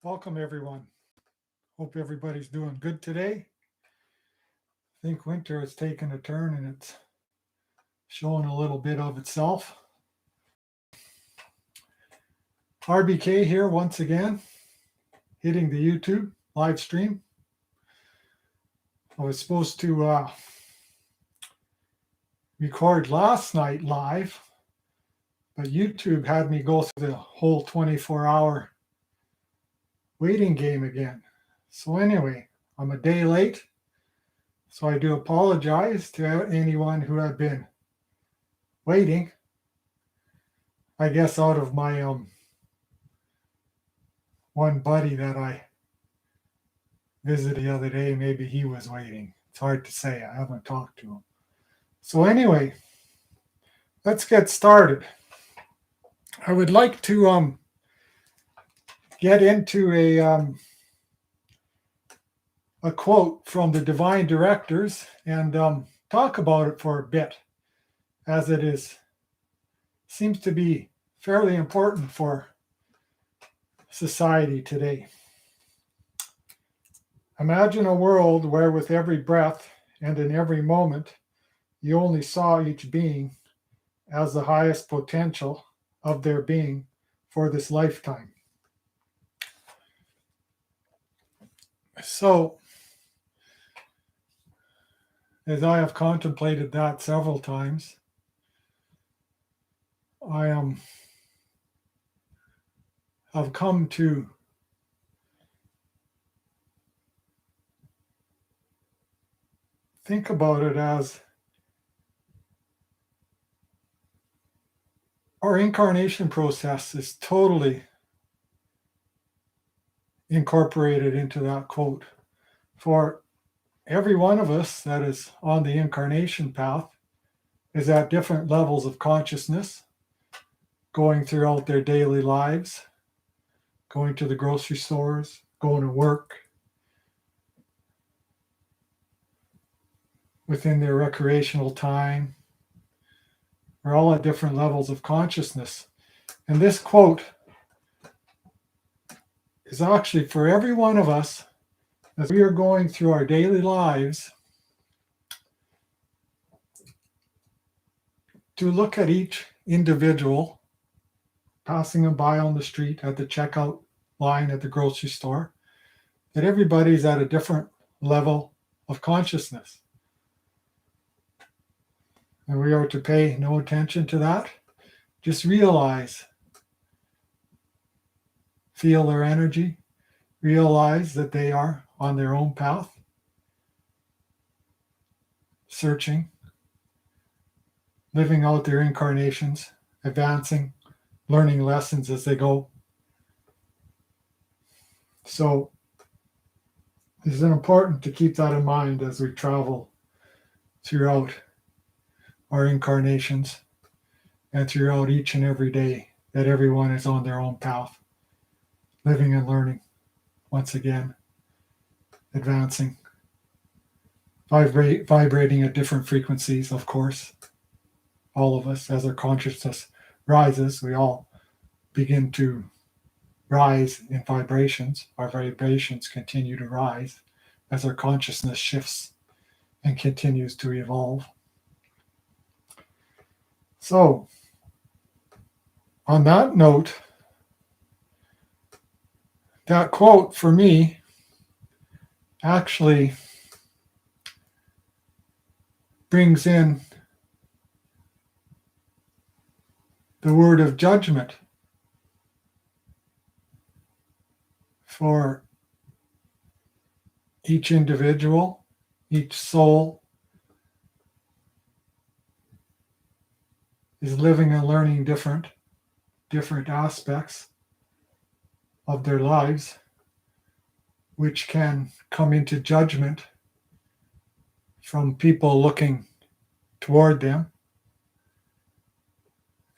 Welcome, everyone. Hope everybody's doing good today. I think winter has taken a turn and it's showing a little bit of itself. RBK here once again, hitting the YouTube live stream. I was supposed to record last night live, but YouTube had me go through the whole 24-hour waiting game again. So anyway, I'm a day late. So I do apologize to anyone who had been waiting. I guess out of my one buddy that I visited the other day, maybe he was waiting. It's hard to say. I haven't talked to him. So anyway, let's get started. I would like to get into a quote from the Divine Directors and talk about it for a bit, as it seems to be fairly important for society today. Imagine a world where with every breath and in every moment, you only saw each being as the highest potential of their being for this lifetime. So, as I have contemplated that several times, I have come to think about it as our incarnation process is totally incorporated into that quote. For every one of us that is on the incarnation path is at different levels of consciousness, going throughout their daily lives, going to the grocery stores, going to work, within their recreational time. We're all at different levels of consciousness. And this quote is actually for every one of us as we are going through our daily lives to look at each individual, passing them by on the street, at the checkout line at the grocery store, that everybody's at a different level of consciousness. And we are to pay no attention to that. Just realize, feel their energy, realize that they are on their own path, searching, living out their incarnations, advancing, learning lessons as they go. So it's important to keep that in mind as we travel throughout our incarnations and throughout each and every day, that everyone is on their own path, living and learning, once again, advancing, vibrating at different frequencies, of course. All of us, as our consciousness rises, we all begin to rise in vibrations. Our vibrations continue to rise as our consciousness shifts and continues to evolve. So, on that note, that quote for me actually brings in the word of judgment for each individual, each soul is living and learning different aspects of their lives, which can come into judgment from people looking toward them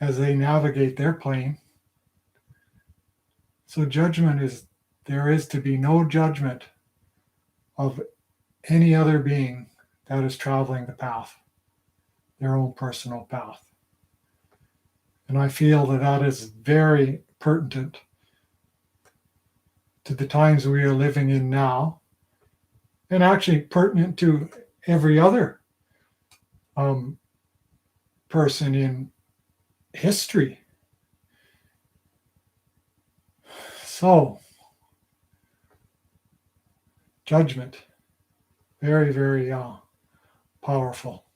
as they navigate their plane. So there is to be no judgment of any other being that is traveling the path, their own personal path. And I feel that is very pertinent to the times we are living in now, and actually pertinent to every other um, person in history. So, judgment, very, very powerful.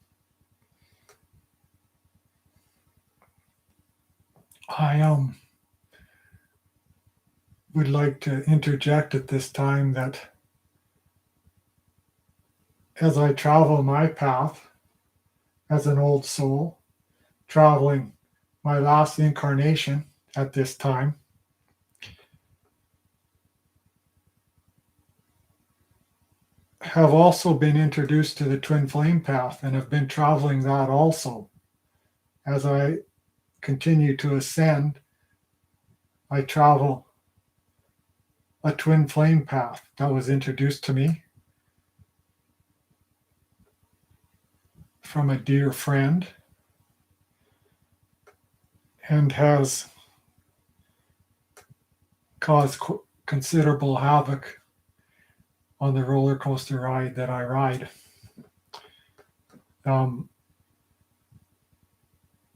I would like to interject at this time that as I travel my path as an old soul, traveling my last incarnation at this time, have also been introduced to the twin flame path and have been traveling that also. As I continue to ascend, I travel a twin flame path that was introduced to me from a dear friend and has caused considerable havoc on the roller coaster ride that I ride.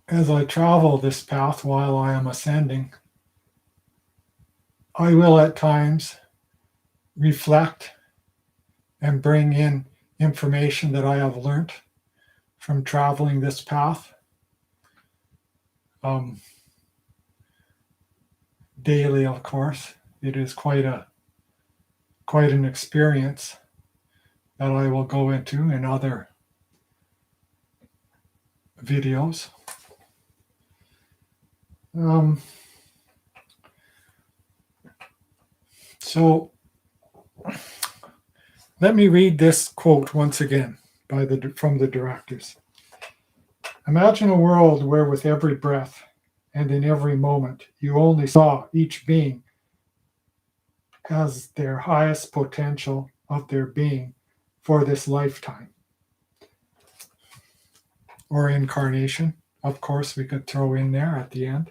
As I travel this path while I am ascending, I will at times reflect and bring in information that I have learned from traveling this path daily. Of course, it is quite an experience that I will go into in other videos. So let me read this quote once again from the directors. Imagine a world where with every breath and in every moment you only saw each being as their highest potential of their being for this lifetime or incarnation. Of course, we could throw in there at the end.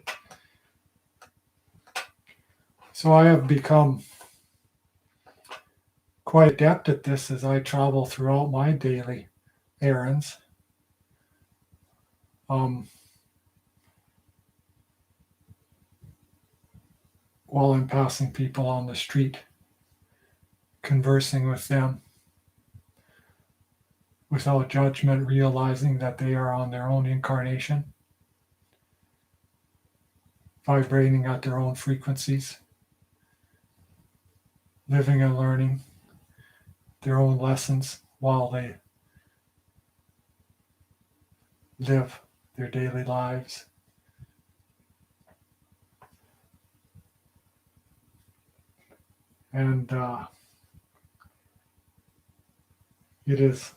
So I have become quite adept at this as I travel throughout my daily errands. While I'm passing people on the street, conversing with them without judgment, realizing that they are on their own incarnation, vibrating at their own frequencies, living and learning their own lessons while they live their daily lives. And it is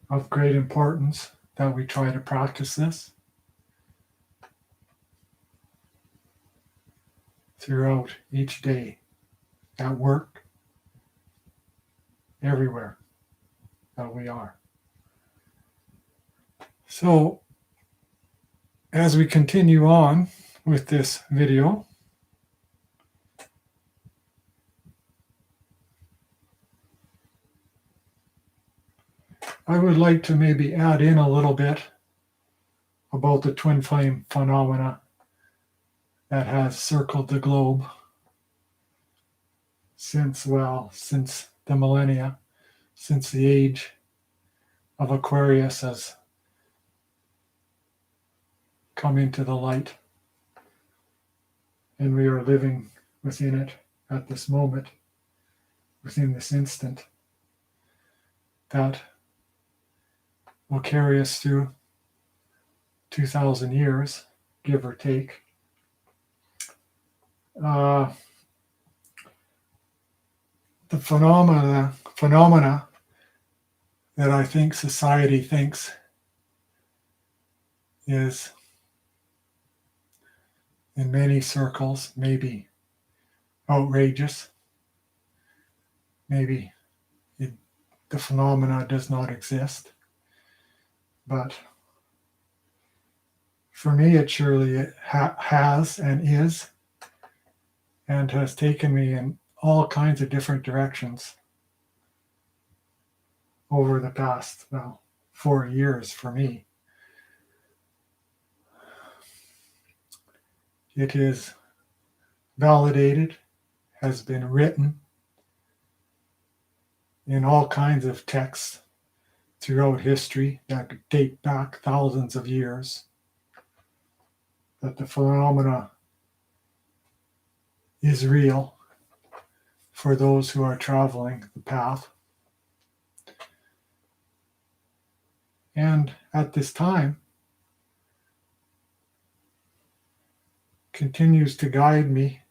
of great importance that we try to practice this throughout each day, at work, everywhere that we are. So, as we continue on with this video, I would like to maybe add in a little bit about the twin flame phenomena that has circled the globe since the millennia, since the age of Aquarius has come into the light, and we are living within it at this moment, within this instant, that will carry us through 2,000 years, give or take. The phenomena that I think society thinks is, in many circles, maybe outrageous. Maybe the phenomena does not exist. But for me, it surely has and is. and has taken me in all kinds of different directions over the past, well, 4 years for me. It is validated, has been written in all kinds of texts throughout history that date back thousands of years, that the phenomena is real for those who are traveling the path. And at this time, continues to guide me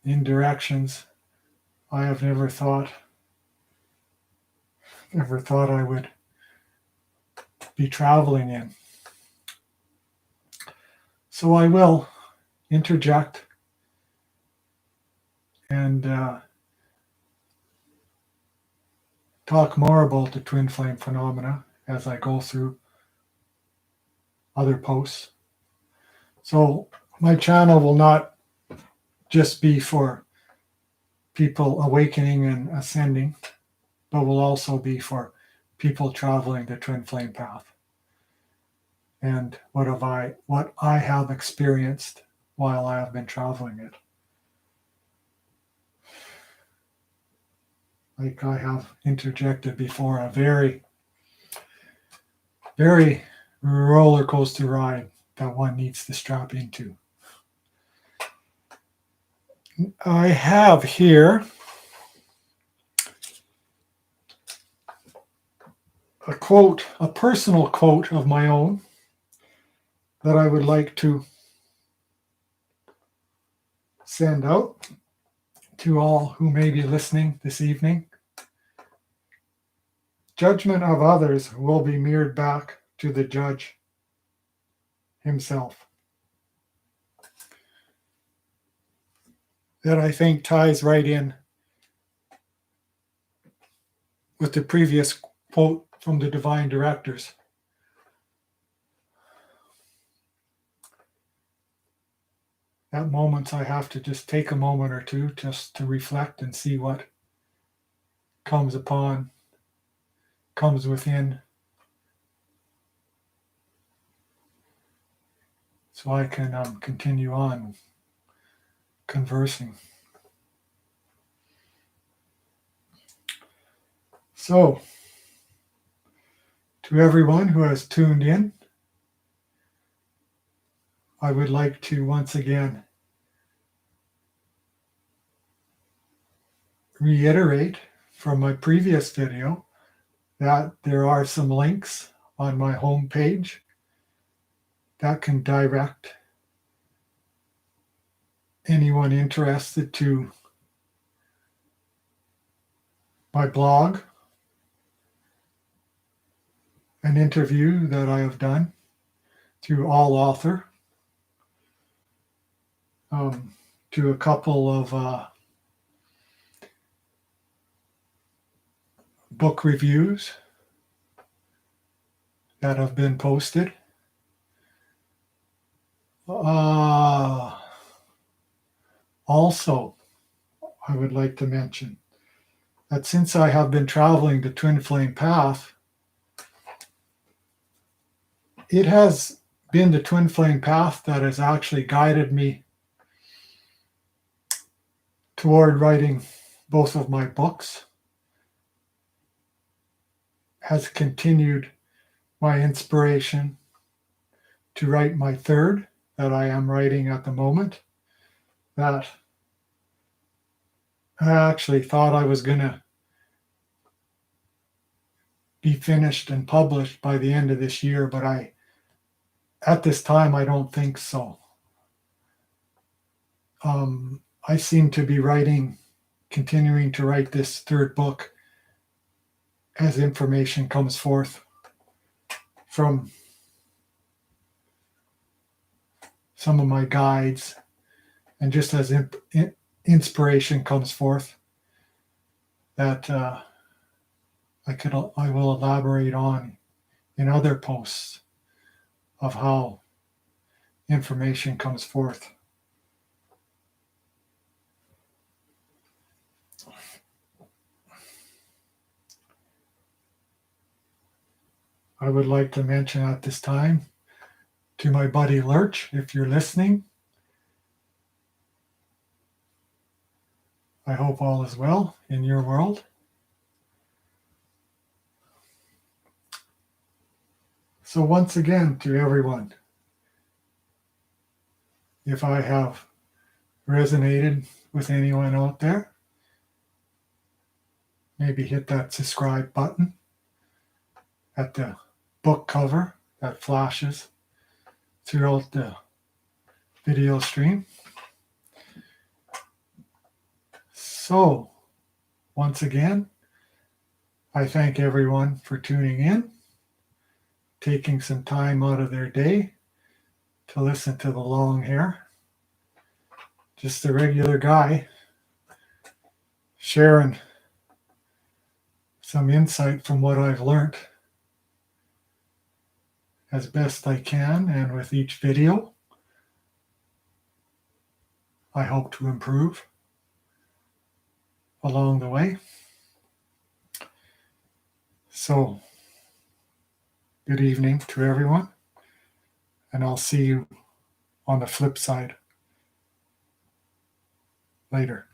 in directions I have never thought I would be traveling in. So I will interject and talk more about the twin flame phenomena as I go through other posts. So my channel will not just be for people awakening and ascending, but will also be for people traveling the twin flame path and what I have experienced while I have been traveling it. Like I have interjected before, a very, very roller coaster ride that one needs to strap into. I have here a quote, a personal quote of my own that I would like to send out to all who may be listening this evening. Judgment of others will be mirrored back to the judge himself. That I think ties right in with the previous quote from the divine directors. At moments I have to just take a moment or two just to reflect and see what comes within, so I can continue on conversing. So, to everyone who has tuned in, I would like to once again reiterate from my previous video that there are some links on my homepage that can direct anyone interested to my blog, an interview that I have done through All Author, to a couple of book reviews that have been posted. Also, I would like to mention that since I have been traveling the twin flame path, it has been the twin flame path that has actually guided me toward writing both of my books, has continued my inspiration to write my third that I am writing at the moment, that I actually thought I was going to be finished and published by the end of this year, but at this time, I don't think so. I seem to be continuing to write this third book as information comes forth from some of my guides, and just as inspiration comes forth that I will elaborate on in other posts of how information comes forth I would like to mention at this time to my buddy Lurch, if you're listening, I hope all is well in your world. So once again, to everyone, if I have resonated with anyone out there, maybe hit that subscribe button at the book cover that flashes throughout the video stream. So, once again, I thank everyone for tuning in, taking some time out of their day to listen to the long hair. Just a regular guy sharing some insight from what I've learned as best I can, and with each video, I hope to improve along the way. So, good evening to everyone, and I'll see you on the flip side later.